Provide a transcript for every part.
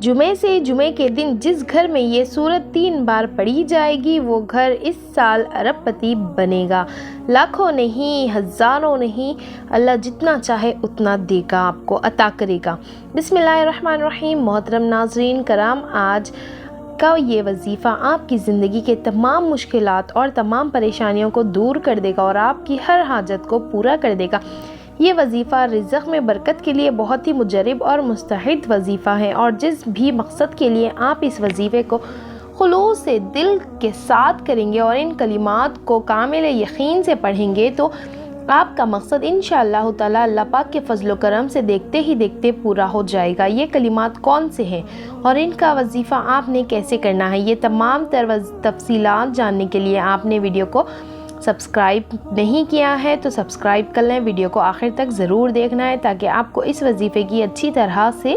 جمعے سے جمعے کے دن جس گھر میں یہ سورت 3 بار پڑھی جائے گی وہ گھر اس سال ارب پتی بنے گا۔ لاکھوں نہیں، ہزاروں نہیں، اللہ جتنا چاہے اتنا دے گا، آپ کو عطا کرے گا۔ بسم اللہ الرحمن الرحیم۔ محترم ناظرین کرام، آج کا یہ وظیفہ آپ کی زندگی کے تمام مشکلات اور تمام پریشانیوں کو دور کر دے گا اور آپ کی ہر حاجت کو پورا کر دے گا۔ یہ وظیفہ رزق میں برکت کے لیے بہت ہی مجرب اور مستعد وظیفہ ہے، اور جس بھی مقصد کے لیے آپ اس وظیفے کو خلوص سے دل کے ساتھ کریں گے اور ان کلمات کو کامل یقین سے پڑھیں گے تو آپ کا مقصد انشاءاللہ تعالی اللہ پاک کے فضل و کرم سے دیکھتے ہی دیکھتے پورا ہو جائے گا۔ یہ کلمات کون سے ہیں اور ان کا وظیفہ آپ نے کیسے کرنا ہے، یہ تمام تفصیلات جاننے کے لیے آپ نے ویڈیو کو سبسکرائب نہیں کیا ہے تو سبسکرائب کر لیں۔ ویڈیو کو آخر تک ضرور دیکھنا ہے تاکہ آپ کو اس وظیفے کی اچھی طرح سے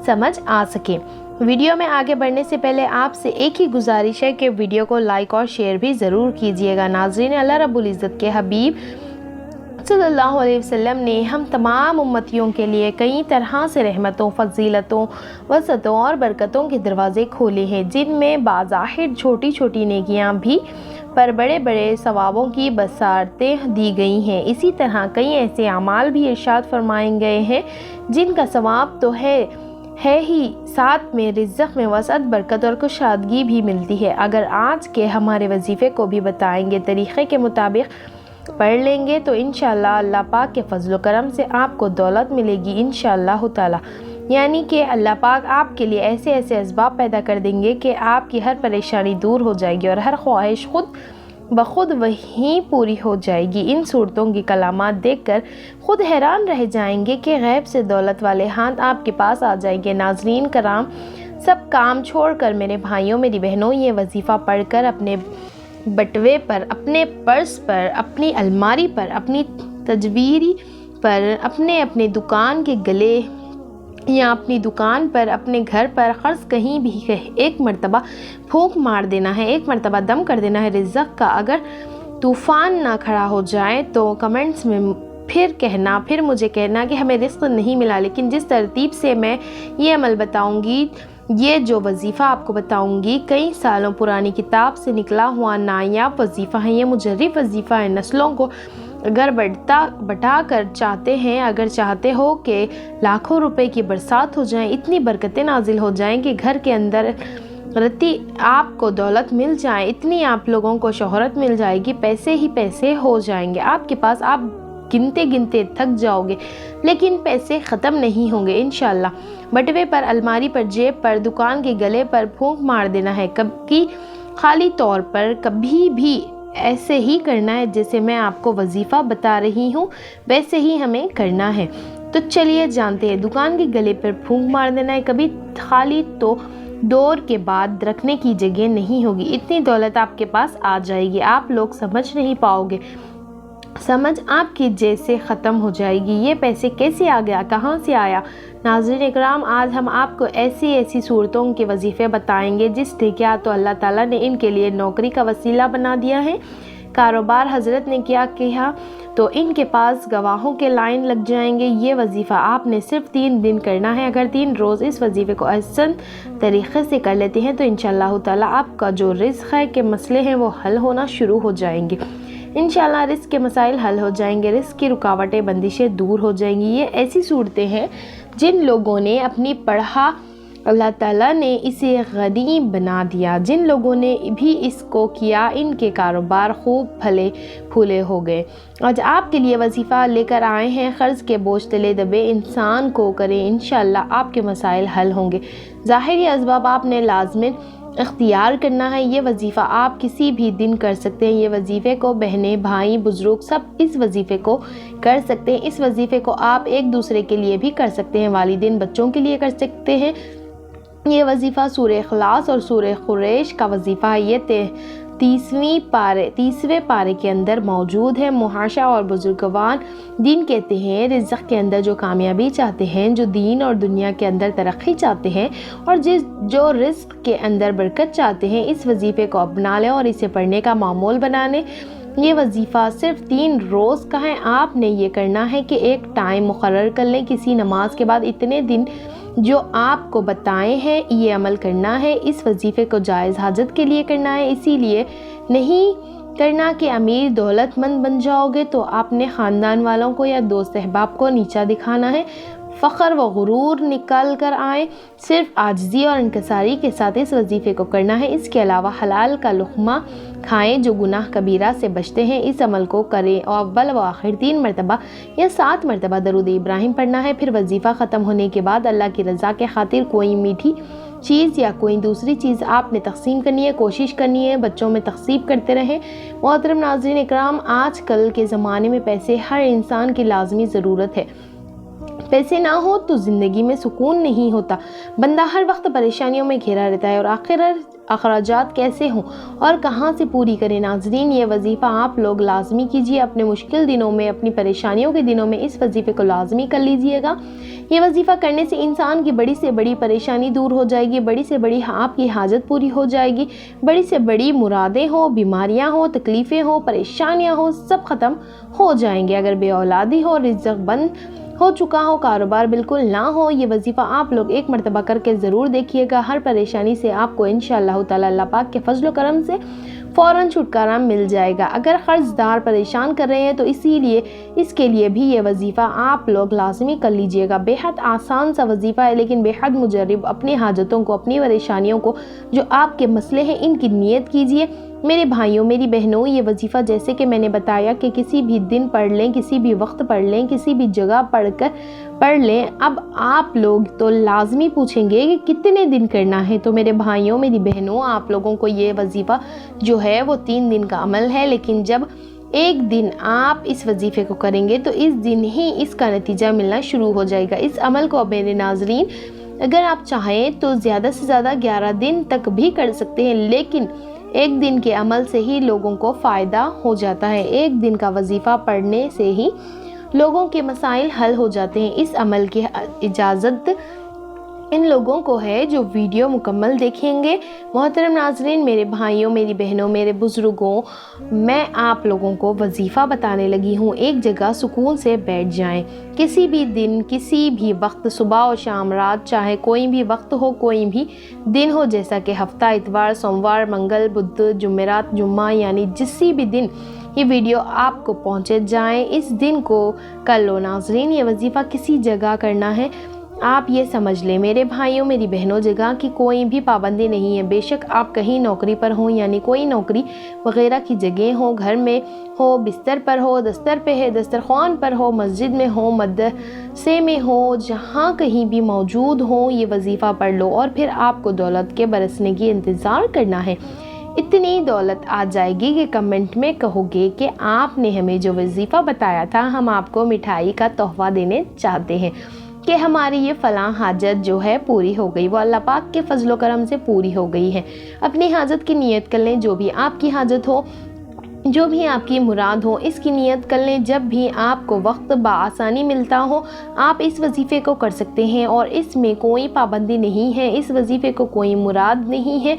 سمجھ آ سکے۔ ویڈیو میں آگے بڑھنے سے پہلے آپ سے ایک ہی گزارش ہے کہ ویڈیو کو لائک اور شیئر بھی ضرور کیجیے گا۔ ناظرین، اللہ رب العزت کے حبیب صلی اللہ علیہ وسلم نے ہم تمام امتیوں کے لیے کئی طرح سے رحمتوں، فضیلتوں، وسعتوں اور برکتوں کے دروازے کھولے ہیں، جن میں بظاہر چھوٹی چھوٹی نیکیاں بھی پر بڑے بڑے ثوابوں کی بشارتیں دی گئی ہیں۔ اسی طرح کئی ایسے اعمال بھی ارشاد فرمائے گئے ہیں جن کا ثواب تو ہے ہی، ساتھ میں رزق میں وسعت، برکت اور کشادگی بھی ملتی ہے۔ اگر آج کے ہمارے وظیفے کو بھی بتائیں گے طریقے کے مطابق پڑھ لیں گے تو انشاءاللہ اللہ پاک کے فضل و کرم سے آپ کو دولت ملے گی انشاءاللہ تعالی، یعنی کہ اللہ پاک آپ کے لیے ایسے ایسے اسباب پیدا کر دیں گے کہ آپ کی ہر پریشانی دور ہو جائے گی اور ہر خواہش خود بخود وہیں پوری ہو جائے گی۔ ان صورتوں کی کلمات دیکھ کر خود حیران رہ جائیں گے کہ غیب سے دولت والے ہاتھ آپ کے پاس آ جائیں گے۔ ناظرین کرام، سب کام چھوڑ کر میرے بھائیوں، میری بہنوں، یہ وظیفہ پڑھ کر اپنے بٹوے پر، اپنے پرس پر، اپنی الماری پر، اپنی تجویری پر، اپنے دکان کے گلے یا اپنی دکان پر، اپنے گھر پر، خرچ کہیں بھی ایک مرتبہ پھونک مار دینا ہے، ایک مرتبہ دم کر دینا ہے رزق کا۔ اگر طوفان نہ کھڑا ہو جائے تو کمنٹس میں پھر مجھے کہنا کہ ہمیں رزق نہیں ملا، لیکن جس ترتیب سے میں یہ عمل بتاؤں گی، یہ جو وظیفہ آپ کو بتاؤں گی، کئی سالوں پرانی کتاب سے نکلا ہوا نایاب وظیفہ ہے، یہ مجرب وظیفہ ہے۔ نسلوں کو اگر بٹا کر اگر چاہتے ہو کہ لاکھوں روپے کی برسات ہو جائیں، اتنی برکتیں نازل ہو جائیں کہ گھر کے اندر رتی آپ کو دولت مل جائے، اتنی آپ لوگوں کو شہرت مل جائے گی، پیسے ہی پیسے ہو جائیں گے آپ کے پاس، آپ گنتے گنتے تھک جاؤ گے لیکن پیسے ختم نہیں ہوں گے انشاءاللہ۔ بٹوے پر، الماری پر، جیب پر، دکان کے گلے پر پھونک مار دینا ہے، کبھی خالی طور پر، کبھی بھی ایسے ہی کرنا ہے جیسے میں آپ کو وظیفہ بتا رہی ہوں، ویسے ہی ہمیں کرنا ہے۔ تو چلیے جانتے ہیں۔ دکان کے گلے پر پھونک مار دینا ہے، کبھی خالی تو ڈور کے بعد رکھنے کی جگہ نہیں ہوگی، اتنی دولت آپ کے پاس آ جائے گی، آپ لوگ سمجھ نہیں پاؤ گے، سمجھ آپ کی جیسے ختم ہو جائے گی۔ یہ پیسے کیسے آ گیا، کہاں سے آیا؟ ناظرین اکرام، آج ہم آپ کو ایسی صورتوں کے وظیفے بتائیں گے جس نے کیا تو اللہ تعالیٰ نے ان کے لیے نوکری کا وسیلہ بنا دیا ہے، کاروبار حضرت نے کیا تو ان کے پاس گواہوں کے لائن لگ جائیں گے۔ یہ وظیفہ آپ نے صرف 3 دن کرنا ہے، اگر 3 روز اس وظیفے کو احسن طریقے سے کر لیتے ہیں تو انشاءاللہ تعالیٰ آپ کا جو رزق ہے کے مسئلے ہیں وہ حل ہونا شروع ہو جائیں گے، انشاءاللہ رزق کے مسائل حل ہو جائیں گے، رزق کی رکاوٹیں، بندشیں دور ہو جائیں گی۔ یہ ایسی صورتیں ہیں جن لوگوں نے اپنی پڑھا اللہ تعالیٰ نے اسے غنی بنا دیا، جن لوگوں نے بھی اس کو کیا ان کے کاروبار خوب پھلے پھولے ہو گئے۔ آج آپ کے لیے وظیفہ لے کر آئے ہیں، قرض کے بوجھ تلے دبے انسان کو کریں، انشاءاللہ آپ کے مسائل حل ہوں گے۔ ظاہری اسباب آپ نے لازماً اختیار کرنا ہے۔ یہ وظیفہ آپ کسی بھی دن کر سکتے ہیں، یہ وظیفے کو بہنیں، بھائی، بزرگ سب اس وظیفے کو کر سکتے ہیں۔ اس وظیفے کو آپ ایک دوسرے کے لیے بھی کر سکتے ہیں، والدین بچوں کے لیے کر سکتے ہیں۔ یہ وظیفہ سورہ اخلاص اور سورہ قریش کا وظیفہ ہے، یہ 30ویں پارے کے اندر موجود ہے۔ محاشا اور بزرگوان دین کہتے ہیں رزق کے اندر جو کامیابی چاہتے ہیں، جو دین اور دنیا کے اندر ترقی چاہتے ہیں اور جو رزق کے اندر برکت چاہتے ہیں، اس وظیفے کو اپنا لیں اور اسے پڑھنے کا معمول بنا لیں۔ یہ وظیفہ صرف 3 روز کا ہے، آپ نے یہ کرنا ہے کہ ایک ٹائم مقرر کر لیں، کسی نماز کے بعد اتنے دن جو آپ کو بتائے ہیں یہ عمل کرنا ہے۔ اس وظیفے کو جائز حاجت کے لیے کرنا ہے، اسی لیے نہیں کرنا کہ امیر دولت مند بن جاؤ گے تو آپ نے خاندان والوں کو یا دوست احباب کو نیچا دکھانا ہے، فخر و غرور نکال کر آئیں۔ صرف عاجزی اور انکساری کے ساتھ اس وظیفے کو کرنا ہے۔ اس کے علاوہ حلال کا لقمہ کھائیں جو گناہ کبیرہ سے بچتے ہیں۔ اس عمل کو کریں اور اول و آخر 3 مرتبہ یا 7 مرتبہ درود ابراہیم پڑھنا ہے۔ پھر وظیفہ ختم ہونے کے بعد اللہ کی رضا کے خاطر کوئی میٹھی چیز یا کوئی دوسری چیز آپ نے تقسیم کرنی ہے، کوشش کرنی ہے بچوں میں تقسیم کرتے رہیں۔ محترم ناظرین اکرام، آج کل کے زمانے میں پیسے ہر انسان کی لازمی ضرورت ہے۔ پیسے نہ ہو تو زندگی میں سکون نہیں ہوتا، بندہ ہر وقت پریشانیوں میں گھیرا رہتا ہے اور اخراجات کیسے ہوں اور کہاں سے پوری کریں۔ ناظرین، یہ وظیفہ آپ لوگ لازمی کیجیے، اپنے مشکل دنوں میں، اپنی پریشانیوں کے دنوں میں اس وظیفے کو لازمی کر لیجیے گا۔ یہ وظیفہ کرنے سے انسان کی بڑی سے بڑی پریشانی دور ہو جائے گی، بڑی سے بڑی آپ کی حاجت پوری ہو جائے گی، بڑی سے بڑی مرادیں ہوں، بیماریاں ہوں، تکلیفیں ہوں، پریشانیاں ہوں، سب ختم ہو جائیں گے۔ اگر بے اولادی ہو، رزق بند ہو چکا ہو، کاروبار بالکل نہ ہو، یہ وظیفہ آپ لوگ ایک مرتبہ کر کے ضرور دیکھیے گا۔ ہر پریشانی سے آپ کو انشاءاللہ تعالی اللہ پاک کے فضل و کرم سے فوراً چھٹکارا مل جائے گا۔ اگر قرض دار پریشان کر رہے ہیں تو اس کے لیے بھی یہ وظیفہ آپ لوگ لازمی کر لیجئے گا۔ بے حد آسان سا وظیفہ ہے لیکن بے حد مجرب۔ اپنی حاجتوں کو، اپنی پریشانیوں کو، جو آپ کے مسئلے ہیں ان کی نیت کیجئے۔ میرے بھائیوں، میری بہنوں، یہ وظیفہ جیسے کہ میں نے بتایا کہ کسی بھی دن پڑھ لیں، کسی بھی وقت پڑھ لیں، کسی بھی جگہ پڑھ لیں۔ اب آپ لوگ تو لازمی پوچھیں گے کہ کتنے دن کرنا ہے، تو میرے بھائیوں، میری بہنوں، آپ لوگوں کو یہ وظیفہ جو ہے وہ 3 دن کا عمل ہے، لیکن جب ایک دن آپ اس وظیفے کو کریں گے تو اس دن ہی اس کا نتیجہ ملنا شروع ہو جائے گا۔ اس عمل کو میرے ناظرین اگر آپ چاہیں تو زیادہ سے زیادہ 11 دن تک بھی کر سکتے ہیں، لیکن ایک دن کے عمل سے ہی لوگوں کو فائدہ ہو جاتا ہے۔ ایک دن کا وظیفہ پڑھنے سے ہی لوگوں کے مسائل حل ہو جاتے ہیں۔ اس عمل کی اجازت ان لوگوں کو ہے جو ویڈیو مکمل دیکھیں گے۔ محترم ناظرین، میرے بھائیوں، میری بہنوں، میرے بزرگوں، میں آپ لوگوں کو وظیفہ بتانے لگی ہوں۔ ایک جگہ سکون سے بیٹھ جائیں، کسی بھی دن، کسی بھی وقت، صبح و شام، رات، چاہے کوئی بھی وقت ہو، کوئی بھی دن ہو، جیسا کہ ہفتہ، اتوار، سوموار، منگل، بدھ، جمعرات، جمعہ، یعنی جسی بھی دن یہ ویڈیو آپ کو پہنچے جائیں، اس دن کو کر لو۔ ناظرین، یہ وظیفہ کسی جگہ کرنا ہے، آپ یہ سمجھ لیں میرے بھائیوں، میری بہنوں، جگہ کی کوئی بھی پابندی نہیں ہے۔ بے شک آپ کہیں نوکری پر ہوں، یعنی کوئی نوکری وغیرہ کی جگہ ہو، گھر میں ہو، بستر پر ہو، دستر پہ ہے، دسترخوان پر ہو، مسجد میں ہو، مدرسے میں ہو، جہاں کہیں بھی موجود ہو، یہ وظیفہ پڑھ لو اور پھر آپ کو دولت کے برسنے کی انتظار کرنا ہے۔ اتنی دولت آ جائے گی کہ کمنٹ میں کہو گے کہ آپ نے ہمیں جو وظیفہ بتایا تھا، ہم آپ کو مٹھائی کا تحفہ دینے چاہتے ہیں کہ ہماری یہ فلاں حاجت جو ہے پوری ہو گئی، وہ اللہ پاک کے فضل و کرم سے پوری ہو گئی ہے۔ اپنی حاجت کی نیت کر لیں، جو بھی آپ کی حاجت ہو، جو بھی آپ کی مراد ہو، اس کی نیت کر لیں۔ جب بھی آپ کو وقت بآسانی ملتا ہو، آپ اس وظیفے کو کر سکتے ہیں اور اس میں کوئی پابندی نہیں ہے، اس وظیفے کو کوئی مراد نہیں ہے۔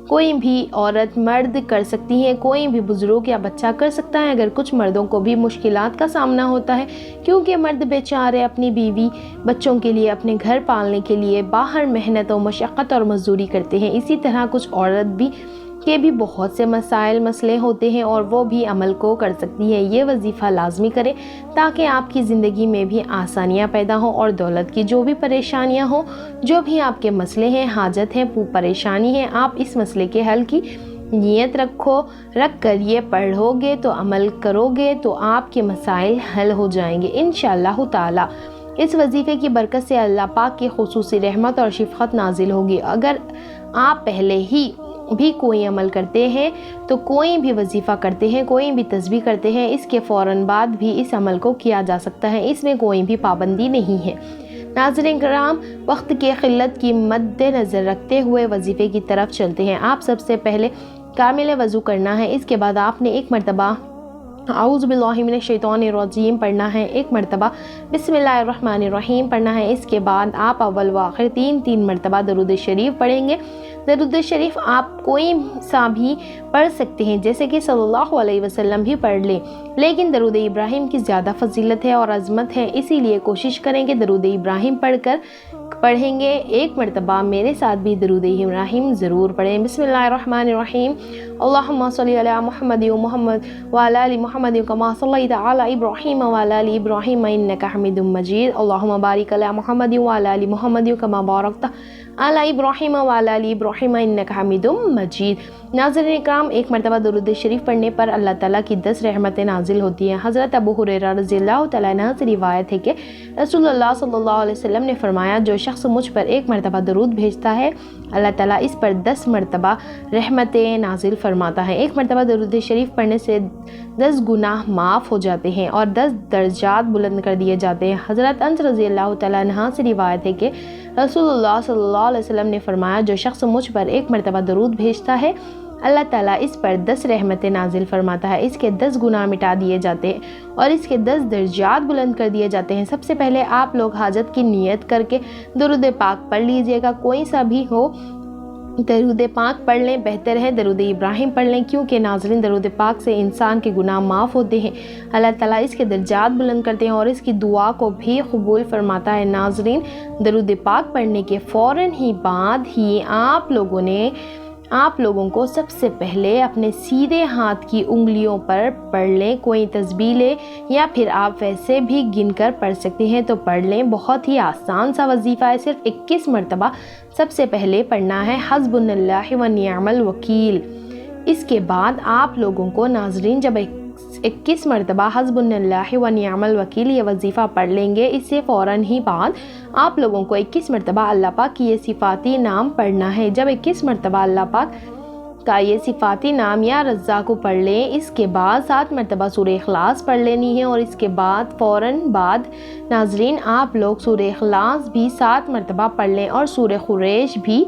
کوئی بھی عورت، مرد کر سکتی ہے، کوئی بھی بزرگ یا بچہ کر سکتا ہے۔ اگر کچھ مردوں کو بھی مشکلات کا سامنا ہوتا ہے، کیونکہ مرد بیچارے اپنی بیوی بچوں کے لیے، اپنے گھر پالنے کے لیے باہر محنت و مشقت اور مزدوری کرتے ہیں، اسی طرح کچھ عورت کے بھی بہت سے مسئلے ہوتے ہیں اور وہ بھی عمل کو کر سکتی ہے۔ یہ وظیفہ لازمی کریں تاکہ آپ کی زندگی میں بھی آسانیاں پیدا ہوں اور دولت کی جو بھی پریشانیاں ہوں، جو بھی آپ کے مسئلے ہیں، حاجت ہیں، پریشانی ہے، آپ اس مسئلے کے حل کی نیت رکھ کر یہ پڑھو گے تو عمل کرو گے تو آپ کے مسائل حل ہو جائیں گے انشاءاللہ تعالی۔ اس وظیفے کی برکت سے اللہ پاک کی خصوصی رحمت اور شفقت نازل ہوگی۔ اگر آپ پہلے ہی بھی کوئی عمل کرتے ہیں تو کوئی بھی وظیفہ کرتے ہیں، کوئی بھی تسبیح کرتے ہیں، اس کے فوراً بعد بھی اس عمل کو کیا جا سکتا ہے، اس میں کوئی بھی پابندی نہیں ہے۔ ناظرین کرام، وقت کی قلت کی مد نظر رکھتے ہوئے وظیفے کی طرف چلتے ہیں۔ آپ سب سے پہلے کامل وضو کرنا ہے، اس کے بعد آپ نے ایک مرتبہ اعوذ باللہ من الشیطان الرجیم پڑھنا ہے، ایک مرتبہ بسم اللہ الرحمن الرحیم پڑھنا ہے، اس کے بعد آپ اول و آخر 3 مرتبہ درود شریف پڑھیں گے۔ درود شریف آپ کوئی سا بھی پڑھ سکتے ہیں، جیسے کہ صلی اللہ علیہ وسلم بھی پڑھ لیں، لیکن درود ابراہیم کی زیادہ فضیلت ہے اور عظمت ہے، اسی لیے کوشش کریں کہ درود ابراہیم پڑھ کر پڑھیں گے ایک مرتبہ میرے ساتھ بھی درود ابراہیم ضرور پڑھیں۔ بسم اللہ الرحمن الرحیم۔ اللہم صلی علی محمد و محمد وعلی آل محمد کما صلیت علی ابراہیم وعلی آل ابراہیم انک حمید مجید۔ اللہم بارک علی محمد وعلی آل محمد کما بارکت علی ابراہیم وعلی آل ابراہیم انک حمید مجید۔ ناظرین اکرام، ایک مرتبہ درود شریف پڑھنے پر اللہ تعالیٰ کی 10 رحمتیں نازل ہوتی ہیں۔ حضرت ابو ہریرہ رضی اللہ تعالیٰ عنہ سے روایت ہے کہ رسول اللہ صلی اللہ علیہ وسلم نے فرمایا، جو شخص مجھ پر ایک مرتبہ درود بھیجتا ہے اللہ تعالیٰ اس پر 10 مرتبہ رحمتیں نازل فرماتا ہے۔ ایک مرتبہ درود شریف پڑھنے سے 10 گناہ معاف ہو جاتے ہیں اور 10 درجات بلند کر دیے جاتے ہیں۔ حضرت انس رضی اللہ تعالیٰ عنہ سے روایت ہے کہ رسول اللہ صلی اللہ علیہ وسلم نے فرمایا، جو شخص مجھ پر ایک مرتبہ درود بھیجتا ہے اللہ تعالیٰ اس پر 10 رحمتیں نازل فرماتا ہے، اس کے 10 گناہ مٹا دیے جاتے ہیں اور اس کے 10 درجات بلند کر دیے جاتے ہیں۔ سب سے پہلے آپ لوگ حاجت کی نیت کر کے درود پاک پڑھ لیجئے گا، کوئی سا بھی ہو درود پاک پڑھ لیں، بہتر ہے درود ابراہیم پڑھ لیں، کیونکہ ناظرین درود پاک سے انسان کے گناہ معاف ہوتے ہیں، اللہ تعالیٰ اس کے درجات بلند کرتے ہیں اور اس کی دعا کو بھی قبول فرماتا ہے۔ ناظرین درود پاک پڑھنے کے فوراً ہی بعد ہی آپ لوگوں کو سب سے پہلے اپنے سیدھے ہاتھ کی انگلیوں پر پڑھ لیں، کوئی تسبیح لیں یا پھر آپ ویسے بھی گن کر پڑھ سکتے ہیں تو پڑھ لیں۔ بہت ہی آسان سا وظیفہ ہے، صرف 21 مرتبہ سب سے پہلے پڑھنا ہے، حسبنا اللہ و نعم الوکیل۔ اس کے بعد آپ لوگوں کو ناظرین جب 21 مرتبہ حسبنا اللہ و نعم الوکیل یہ وظیفہ پڑھ لیں گے، اس سے فوراً ہی بعد آپ لوگوں کو 21 مرتبہ اللہ پاک کی یہ صفاتی نام پڑھنا ہے۔ جب 21 مرتبہ اللہ پاک کا یہ صفاتی نام یا رزاق کو پڑھ لیں، اس کے بعد 7 مرتبہ سورہ اخلاص پڑھ لینی ہے اور اس کے بعد فوراً بعد ناظرین آپ لوگ سورہ اخلاص بھی 7 مرتبہ پڑھ لیں اور سورہ قریش بھی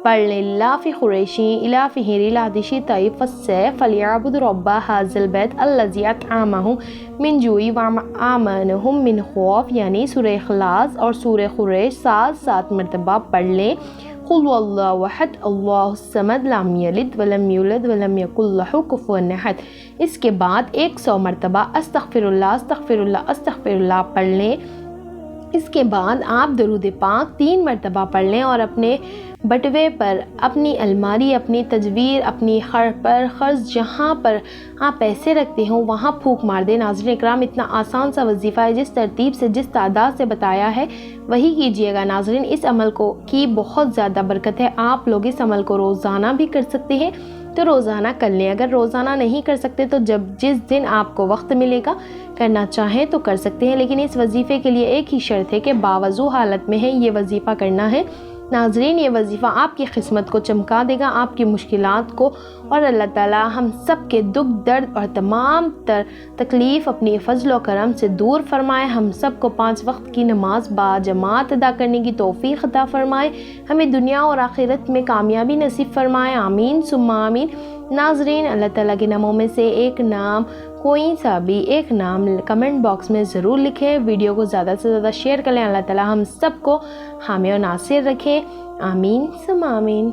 پڑھ لیں۔ لاف قریشی الا فہر العدشی طیب فالسیف فلیعبد رب ھذا البیت الذی اطعمہم من جوع وآمنہم من خوف، یعنی سورہ اخلاص اور سورہ قریش 7 مرتبہ پڑھ لیں۔ قل هو اللہ احد اللہ الصمد لم یلد ولم یولد ولم یکن لہ کفوا احد۔ اس کے بعد 100 مرتبہ استغفر اللہ استغفر اللہ استغفر اللہ پڑھ لیں۔ اس کے بعد آپ درود پاک 3 مرتبہ پڑھ لیں اور اپنے بٹوے پر، اپنی الماری، اپنی تجویر، اپنی خرز جہاں پر آپ پیسے رکھتے ہوں وہاں پھونک مار دیں۔ ناظرین اکرام، اتنا آسان سا وظیفہ ہے، جس ترتیب سے جس تعداد سے بتایا ہے وہی کیجئے گا۔ ناظرین اس عمل کی بہت زیادہ برکت ہے، آپ لوگ اس عمل کو روزانہ بھی کر سکتے ہیں تو روزانہ کر لیں، اگر روزانہ نہیں کر سکتے تو جس دن آپ کو وقت ملے گا کرنا چاہیں تو کر سکتے ہیں، لیکن اس وظیفے کے لیے ایک ہی شرط ہے کہ باوضو حالت میں ہے یہ وظیفہ کرنا ہے۔ ناظرین یہ وظیفہ آپ کی قسمت کو چمکا دے گا، آپ کی مشکلات کو، اور اللہ تعالیٰ ہم سب کے دکھ درد اور تمام تر تکلیف اپنی فضل و کرم سے دور فرمائے، ہم سب کو 5 وقت کی نماز باجماعت ادا کرنے کی توفیق عطا فرمائے، ہمیں دنیا اور آخرت میں کامیابی نصیب فرمائے، آمین ثم آمین۔ ناظرین اللہ تعالیٰ کے ناموں میں سے ایک نام، کوئی سا بھی ایک نام کمنٹ باکس میں ضرور لکھیں، ویڈیو کو زیادہ سے زیادہ شیئر کریں۔ اللہ تعالیٰ ہم سب کو حامی و ناصر رکھیں، آمین ثم آمین۔